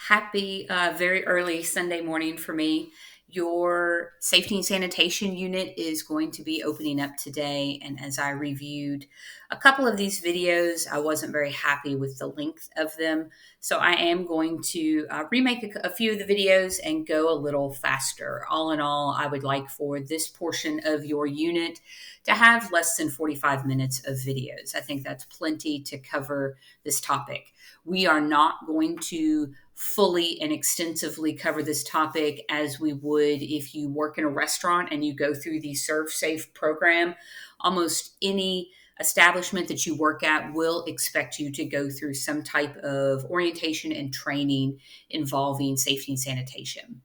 Happy, very early Sunday morning for me. Your safety and sanitation unit is going to be opening up today. And as I reviewed a couple of these videos, I wasn't very happy with the length of them. So I am going to remake a few of the videos and go a little faster. All in all, I would like for this portion of your unit to have less than 45 minutes of videos. I think that's plenty to cover this topic. We are not going to fully and extensively cover this topic as we would if you work in a restaurant and you go through the Serve Safe program. Almost any establishment that you work at will expect you to go through some type of orientation and training involving safety and sanitation.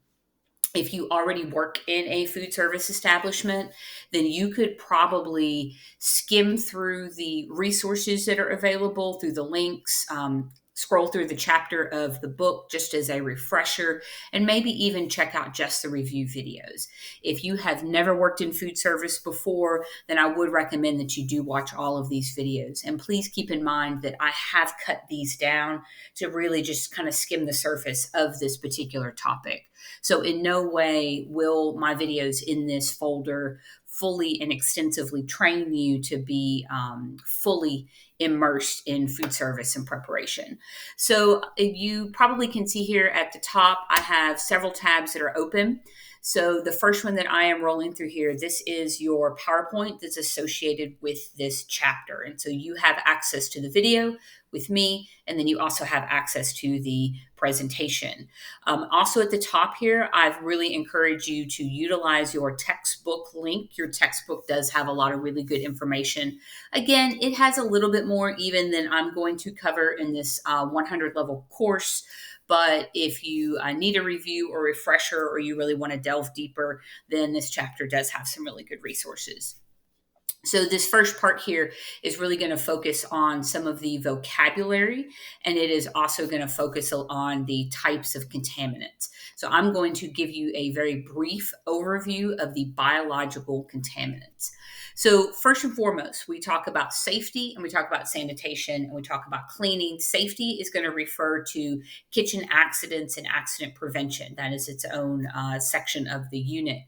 If you already work in a food service establishment, then you could probably skim through the resources that are available through the links, scroll through the chapter of the book just as a refresher, and maybe even check out just the review videos. If you have never worked in food service before, then I would recommend that you do watch all of these videos. And please keep in mind that I have cut these down to really just kind of skim the surface of this particular topic. So in no way will my videos in this folder fully and extensively train you to be fully immersed in food service and preparation. So you probably can see here at the top, I have several tabs that are open. So the first one that I am rolling through here, this is your PowerPoint that's associated with this chapter. And so you have access to the video with me, and then you also have access to the presentation. Also at the top here, I've really encouraged you to utilize your textbook link. Your textbook does have a lot of really good information. Again, it has a little bit more even than I'm going to cover in this 100 level course. But if you need a review or refresher, or you really want to delve deeper, then this chapter does have some really good resources. So this first part here is really going to focus on some of the vocabulary, and it is also going to focus on the types of contaminants. So I'm going to give you a very brief overview of the biological contaminants. So first and foremost, we talk about safety and we talk about sanitation and we talk about cleaning. Safety is going to refer to kitchen accidents and accident prevention. That is its own section of the unit.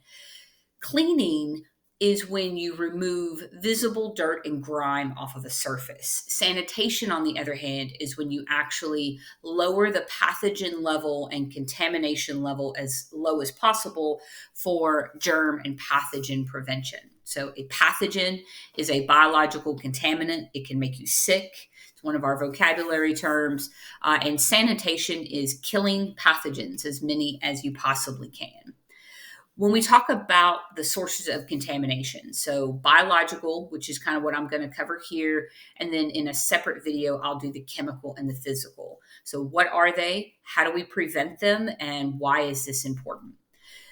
Cleaning is when you remove visible dirt and grime off of a surface. Sanitation, on the other hand, is when you actually lower the pathogen level and contamination level as low as possible for germ and pathogen prevention. So a pathogen is a biological contaminant. It can make you sick. It's one of our vocabulary terms. And sanitation is killing pathogens, as many as you possibly can. When we talk about the sources of contamination, so biological, which is kind of what I'm going to cover here, and then in a separate video, I'll do the chemical and the physical. So what are they? How do we prevent them? And why is this important?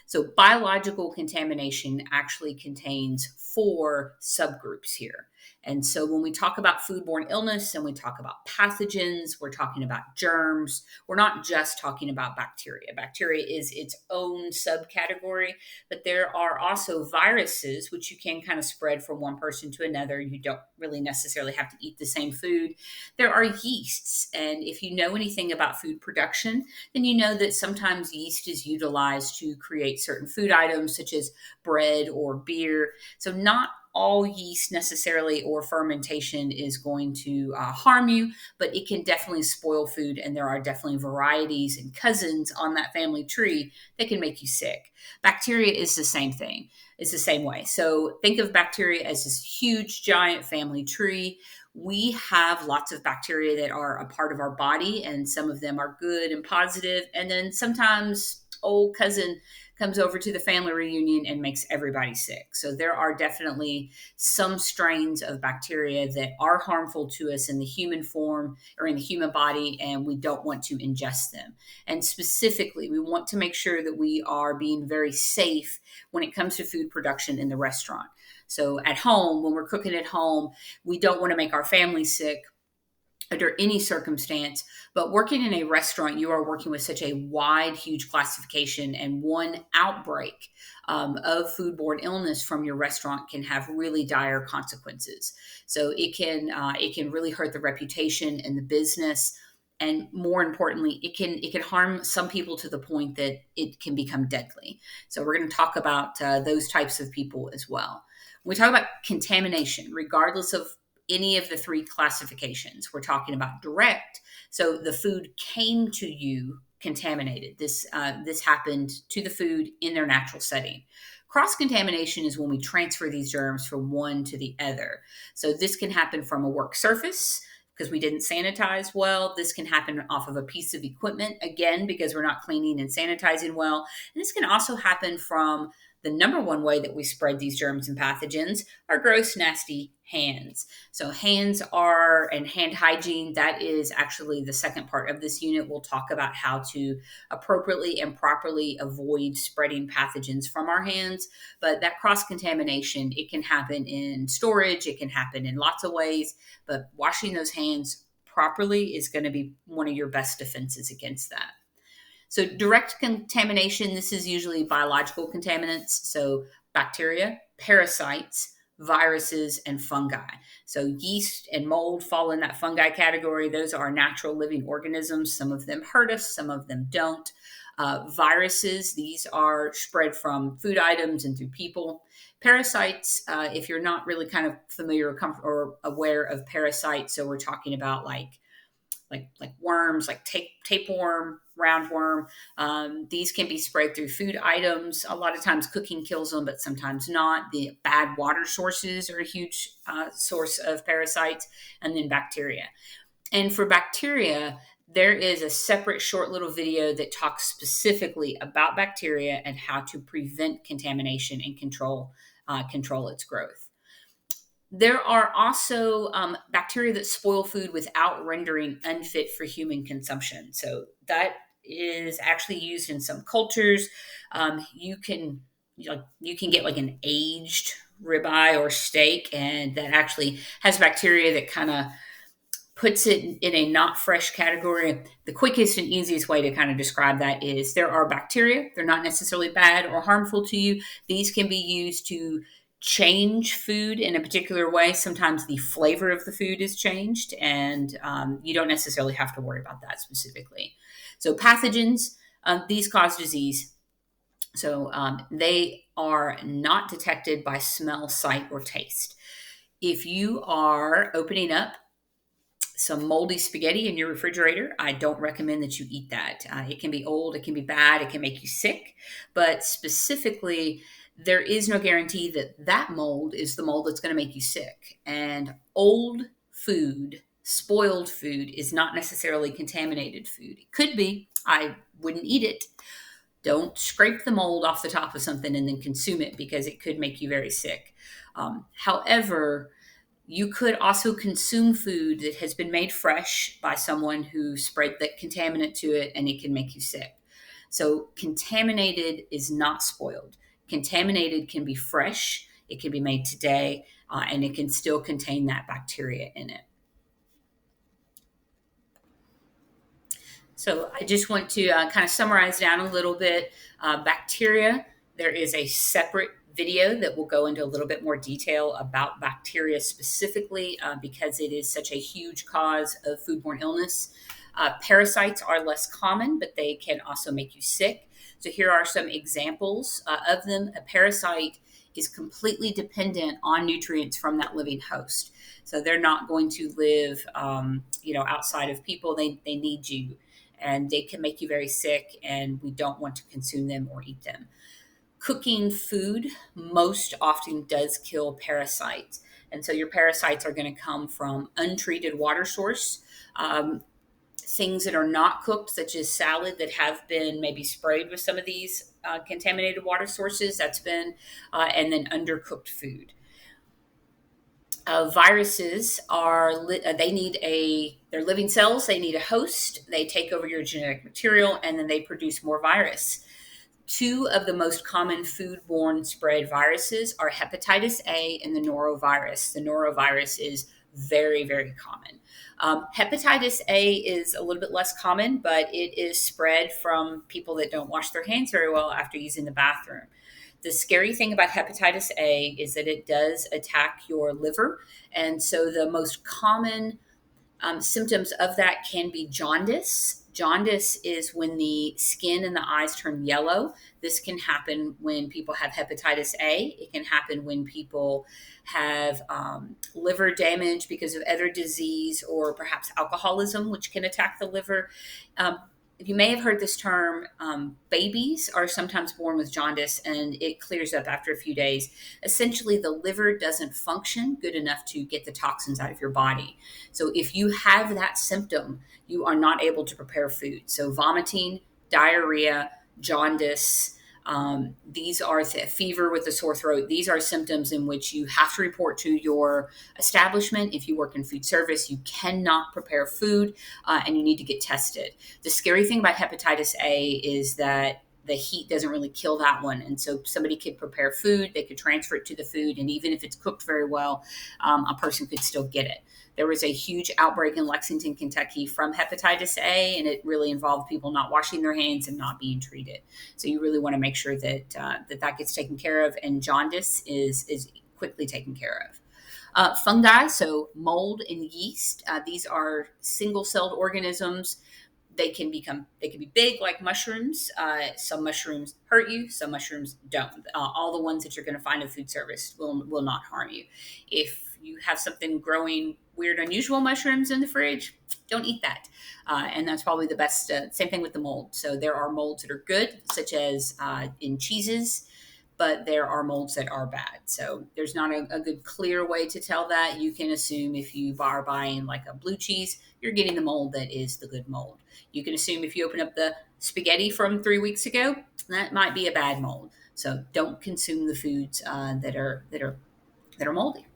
So biological contamination actually contains 4 subgroups here. And so when we talk about foodborne illness and we talk about pathogens, we're talking about germs. We're not just talking about bacteria. Bacteria is its own subcategory, but there are also viruses, which you can kind of spread from one person to another. You don't really necessarily have to eat the same food. There are yeasts. And if you know anything about food production, then you know that sometimes yeast is utilized to create certain food items such as bread or beer. So not all yeast necessarily or fermentation is going to harm you, but it can definitely spoil food. And there are definitely varieties and cousins on that family tree that can make you sick. Bacteria is the same thing. It's the same way. So think of bacteria as this huge, giant family tree. We have lots of bacteria that are a part of our body, and some of them are good and positive. And then sometimes old cousin comes over to the family reunion and makes everybody sick. So there are definitely some strains of bacteria that are harmful to us in the human form or in the human body, and we don't want to ingest them. And specifically, we want to make sure that we are being very safe when it comes to food production in the restaurant. So at home, when we're cooking at home, we don't want to make our family sick under any circumstance. But working in a restaurant, you are working with such a wide, huge classification, and one outbreak of foodborne illness from your restaurant can have really dire consequences. So it can really hurt the reputation and the business. and more importantly, it can harm some people to the point that it can become deadly. So we're going to talk about those types of people as well. When we talk about contamination, regardless of any of the three classifications, we're talking about direct. So the food came to you contaminated. This happened to the food in their natural setting. Cross contamination is when we transfer these germs from one to the other. So this can happen from a work surface because we didn't sanitize well. This can happen off of a piece of equipment, again, because we're not cleaning and sanitizing well. And this can also happen from the number one way that we spread these germs and pathogens are gross, nasty hands. So hands are, and hand hygiene, that is actually the second part of this unit. We'll talk about how to appropriately and properly avoid spreading pathogens from our hands. But that cross-contamination, it can happen in storage, it can happen in lots of ways, but washing those hands properly is going to be one of your best defenses against that. So direct contamination, this is usually biological contaminants, so bacteria, parasites, viruses, and fungi. So yeast and mold fall in that fungi category. Those are natural living organisms. Some of them hurt us, some of them don't. Viruses, these are spread from food items and through people. Parasites, if you're not really kind of familiar or aware of parasites, so we're talking about like worms, like tapeworm, roundworm. These can be spread through food items. A lot of times cooking kills them, but sometimes not. The bad water sources are a huge source of parasites, and then bacteria. And for bacteria, there is a separate short little video that talks specifically about bacteria and how to prevent contamination and control its growth. There are also bacteria that spoil food without rendering unfit for human consumption. So that is actually used in some cultures. You can get like an aged ribeye or steak, and that actually has bacteria that kind of puts it in a not fresh category. The quickest and easiest way to kind of describe that is there are bacteria. They're not necessarily bad or harmful to you. These can be used to change food in a particular way. Sometimes the flavor of the food is changed, and you don't necessarily have to worry about that specifically. So pathogens, these cause disease. So they are not detected by smell, sight, or taste. If you are opening up some moldy spaghetti in your refrigerator, I don't recommend that you eat that. It can be old, it can be bad, it can make you sick, but specifically, there is no guarantee that that mold is the mold that's going to make you sick. And old food, spoiled food, is not necessarily contaminated food. It could be. I wouldn't eat it. Don't scrape the mold off the top of something and then consume it because it could make you very sick. However, you could also consume food that has been made fresh by someone who sprayed that contaminant to it, and it can make you sick. So contaminated is not spoiled. Contaminated can be fresh, it can be made today, and it can still contain that bacteria in it. So I just want to kind of summarize down a little bit. Bacteria, there is a separate video that will go into a little bit more detail about bacteria specifically because it is such a huge cause of foodborne illness. Parasites are less common, but they can also make you sick. So here are some examples of them. A parasite is completely dependent on nutrients from that living host. So they're not going to live, outside of people. They need you, and they can make you very sick, and we don't want to consume them or eat them. Cooking food most often does kill parasites. And so your parasites are going to come from untreated water source, things that are not cooked, such as salad that have been maybe sprayed with some of these contaminated water sources. That's been, and then undercooked food. Viruses they're living cells. They need a host. They take over your genetic material, and then they produce more virus. Two of the most common foodborne spread viruses are hepatitis A and the norovirus. The norovirus is very, very common. Hepatitis A is a little bit less common, but it is spread from people that don't wash their hands very well after using the bathroom. The scary thing about hepatitis A is that it does attack your liver. And so the most common Symptoms of that can be jaundice. Jaundice is when the skin and the eyes turn yellow. This can happen when people have hepatitis A. It can happen when people have liver damage because of other disease or perhaps alcoholism, which can attack the liver. Um, you may have heard this term, babies are sometimes born with jaundice and it clears up after a few days. Essentially, the liver doesn't function good enough to get the toxins out of your body. So if you have that symptom, you are not able to prepare food. So vomiting, diarrhea, jaundice, these are fever with a sore throat. These are symptoms in which you have to report to your establishment. If you work in food service, you cannot prepare food and you need to get tested. The scary thing about hepatitis A is that the heat doesn't really kill that one. And so somebody could prepare food, they could transfer it to the food, and even if it's cooked very well, a person could still get it. There was a huge outbreak in Lexington, Kentucky from hepatitis A, and it really involved people not washing their hands and not being treated. So you really want to make sure that that gets taken care of, and jaundice is quickly taken care of. Fungi, so mold and yeast, these are single-celled organisms. They can be big like mushrooms. Some mushrooms hurt you, some mushrooms don't. All the ones that you're going to find in food service will not harm you. If you have something growing weird, unusual mushrooms in the fridge, don't eat that. And that's probably the best. Same thing with the mold. So there are molds that are good, such as in cheeses, but there are molds that are bad. So there's not a good clear way to tell that. You can assume if you are buying like a blue cheese, you're getting the mold that is the good mold. You can assume if you open up the spaghetti from 3 weeks ago, that might be a bad mold. So don't consume the foods that are moldy.